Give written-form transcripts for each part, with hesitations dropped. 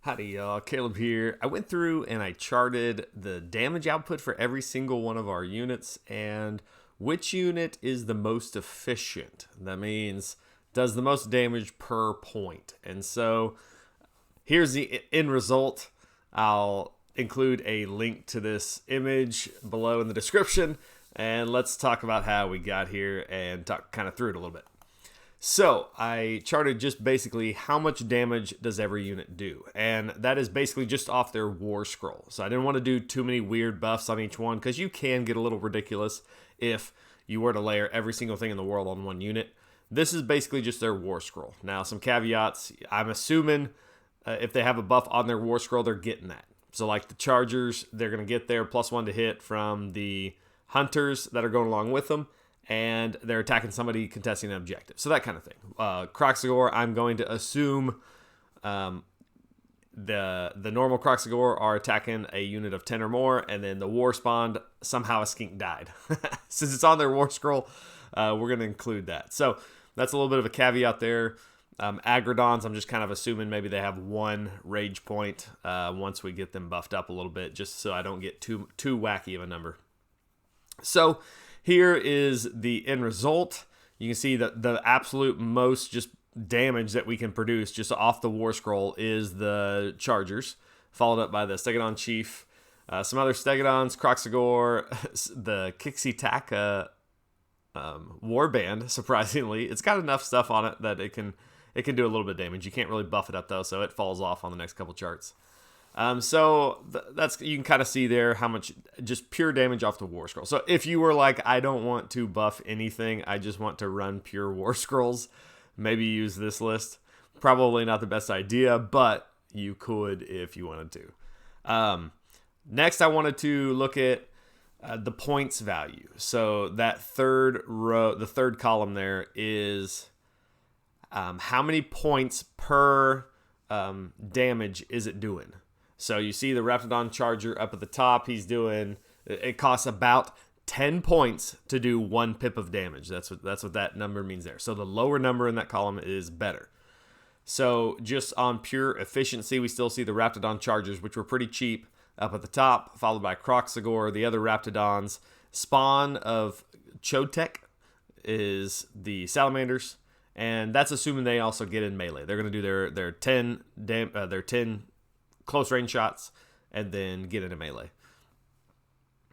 Howdy y'all, Caleb here. I went through and I charted the damage output for every single one of our units and which unit is the most efficient. That means does the most damage per point. And so here's the end result. I'll include a link to this image below in the description, and let's talk about how we got here and talk kind of through it a little bit. So I charted just basically how much damage does every unit do, and that is basically just off their Warscroll. So I didn't want to do too many weird buffs on each one because you can get a little ridiculous if you were to layer every single thing in the world on one unit. This is basically just their Warscroll. Now some caveats, I'm assuming if they have a buff on their Warscroll, they're getting that. So like the Chargers, they're going to get their +1 to hit from the Hunters that are going along with them, and they're attacking somebody contesting an objective. So that kind of thing. Kroxigor, I'm going to assume the normal Kroxigor are attacking a unit of 10 or more, and then the War Spawn, somehow a skink died. Since it's on their Warscroll, we're going to include that. So that's a little bit of a caveat there. Agrodons, I'm just kind of assuming maybe they have one rage point once we get them buffed up a little bit, just so I don't get too wacky of a number. So here is the end result. You can see that the absolute most just damage that we can produce just off the Warscroll is the Chargers, followed up by the Stegodon Chief, some other Stegodons, Kroxigor, the Kixie Taka Warband. Surprisingly, it's got enough stuff on it that it can do a little bit of damage. You can't really buff it up though, so it falls off on the next couple charts. So that's, you can kind of see there how much just pure damage off the Warscroll. So if you were like, I don't want to buff anything, I just want to run pure Warscrolls, maybe use this list. Probably not the best idea, but you could if you wanted to. Next, I wanted to look at the points value. So that third row, the third column there is how many points per damage is it doing. So you see the Raptidon Charger up at the top. It costs about 10 points to do 1 pip of damage. That's what that number means there. So the lower number in that column is better. So just on pure efficiency, we still see the Raptidon Chargers, which were pretty cheap, up at the top, followed by Kroxigor, the other Raptidons. Spawn of Chotek is the Salamanders, and that's assuming they also get in melee. They're going to do their 10 close range shots and then get into melee.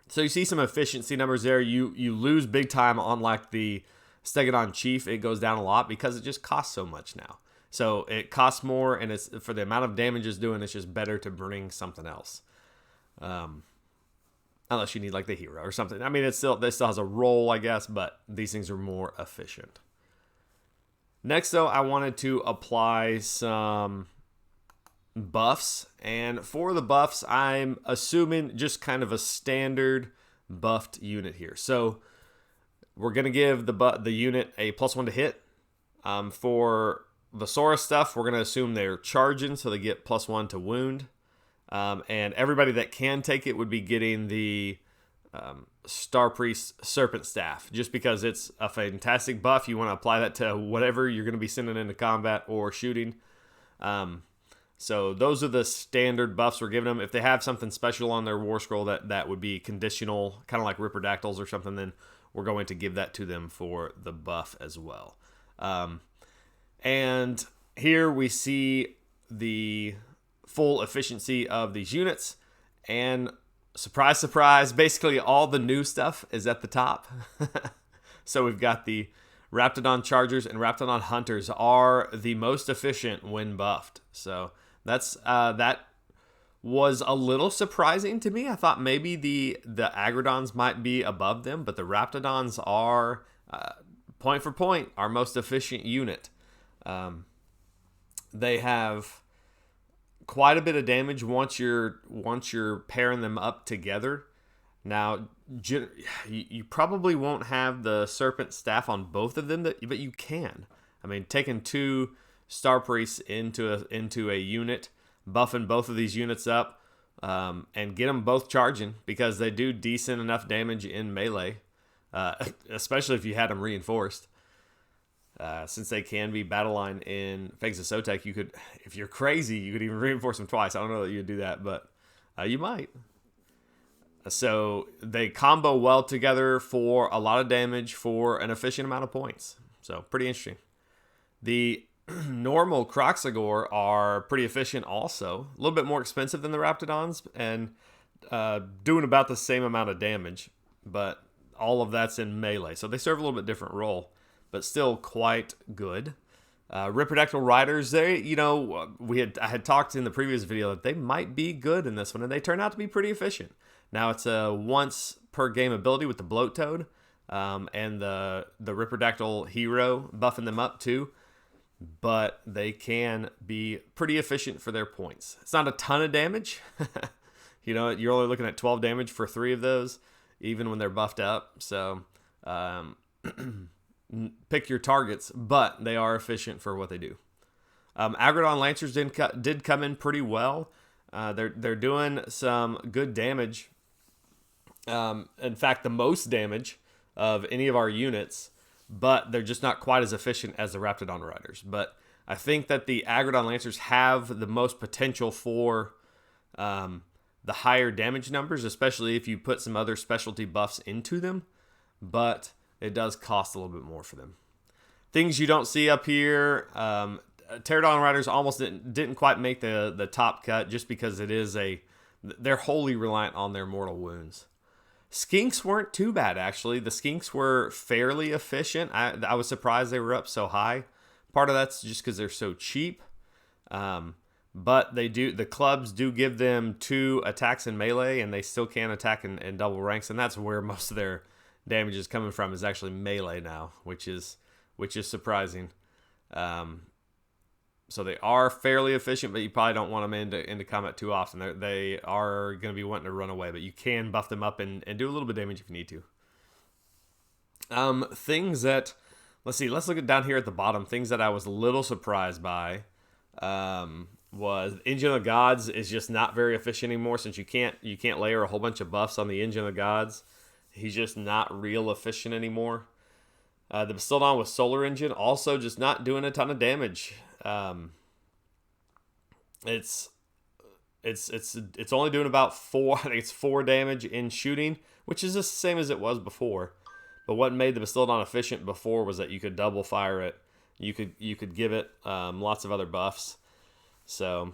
So you see some efficiency numbers there. You lose big time on like the Stegodon Chief. It goes down a lot because it just costs so much now. So it costs more, and it's for the amount of damage it's doing, it's just better to bring something else. Unless you need like the hero or something. I mean, it still has a role, I guess, but these things are more efficient. Next, though, I wanted to apply some buffs, and for the buffs, I'm assuming just kind of a standard buffed unit here. So we're gonna give the unit a +1 to hit. For the Sora stuff, we're gonna assume they're charging, so they get +1 to wound. And everybody that can take it would be getting the Star Priest Serpent Staff, just because it's a fantastic buff. You want to apply that to whatever you're going to be sending into combat or shooting. So those are the standard buffs we're giving them. If they have something special on their Warscroll that would be conditional, kind of like Ripperdactyls or something, then we're going to give that to them for the buff as well. And here we see the full efficiency of these units, and surprise, surprise, basically all the new stuff is at the top. So we've got the Raptidon Chargers and Raptidon Hunters are the most efficient when buffed. So that was a little surprising to me. I thought maybe the Agrodons might be above them, but the Raptidons are point for point our most efficient unit. They have quite a bit of damage once you're pairing them up together. Now, you probably won't have the Serpent Staff on both of them, but you can. I mean, taking 2 Star Priests into a unit, buffing both of these units up, and get them both charging, because they do decent enough damage in melee, especially if you had them reinforced. Since they can be battle line in Fangs of Sotek, you could, if you're crazy, you could even reinforce them twice. I don't know that you'd do that, but you might. So they combo well together for a lot of damage for an efficient amount of points. So pretty interesting. The normal Kroxigor are pretty efficient also. A little bit more expensive than the Raptidons and doing about the same amount of damage. But all of that's in melee. So they serve a little bit different role, but still quite good. Ripperdactyl Riders, they, I had talked in the previous video that they might be good in this one, and they turn out to be pretty efficient. Now it's a once per game ability with the Bloat Toad, and the Ripperdactyl hero buffing them up too, but they can be pretty efficient for their points. It's not a ton of damage. You're only looking at 12 damage for 3 of those, even when they're buffed up. So pick your targets, but they are efficient for what they do. Agrodon Lancers did come in pretty well. They're doing some good damage. In fact, the most damage of any of our units, but they're just not quite as efficient as the Raptidon Riders. But I think that the Agrodon Lancers have the most potential for the higher damage numbers, especially if you put some other specialty buffs into them. But it does cost a little bit more for them. Things you don't see up here. Pterodon Riders almost didn't quite make the top cut just because they're wholly reliant on their mortal wounds. Skinks weren't too bad, actually. The Skinks were fairly efficient. I was surprised they were up so high. Part of that's just because they're so cheap. But the clubs do give them 2 attacks in melee, and they still can attack in double ranks, and that's where most of their damage is coming from, is actually melee now, which is surprising. So they are fairly efficient, but you probably don't want them into combat too often. They are going to be wanting to run away, but you can buff them up and do a little bit of damage if you need to. Things that, let's look at down here at the bottom. Things that I was a little surprised by was Engine of the Gods is just not very efficient anymore, since you can't layer a whole bunch of buffs on the Engine of the Gods. He's just not real efficient anymore. The Bastildon with Solar Engine also just not doing a ton of damage. It's only doing about 4. I think it's 4 damage in shooting, which is the same as it was before. But what made the Bastildon efficient before was that you could double fire it. You could give it lots of other buffs. So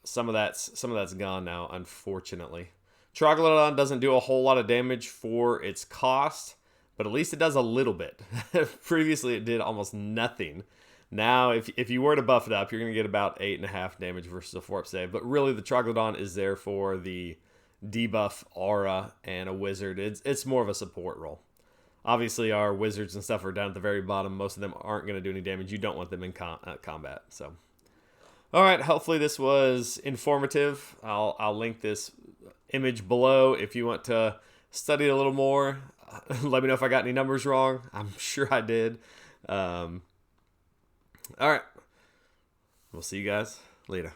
some of that's gone now, unfortunately. Troglodon doesn't do a whole lot of damage for its cost, but at least it does a little bit. Previously, it did almost nothing. Now, if you were to buff it up, you're going to get about 8.5 damage versus a 4-up save. But really, the Troglodon is there for the debuff aura and a wizard. It's more of a support role. Obviously, our wizards and stuff are down at the very bottom. Most of them aren't going to do any damage. You don't want them in combat. So, all right. Hopefully, this was informative. I'll link this image below if you want to study it a little more. Let me know if I got any numbers wrong. I'm sure I did. All right. We'll see you guys later.